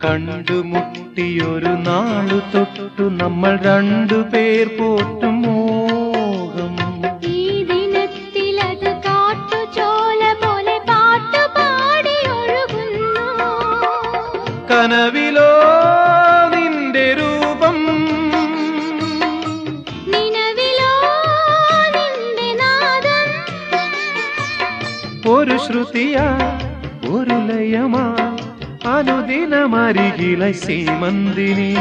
കണ്ടുമുട്ടിയൊരു നാളു തൊട്ടു നമ്മൾ രണ്ടുപേർ പോറ്റും മോഹം. ഈ ദിനത്തിലത് കാട്ടുചോല പോലെ പാട്ടുപാടി ഒഴുകുന്നു. കനവിലോ നിന്റെ രൂപം, നിലവിലോ നിന്റെ നാദം. ഒരു ശ്രുതിയാ ഒരു ലയമാ അനുദിനമരികിലെ സീമന്തിനി.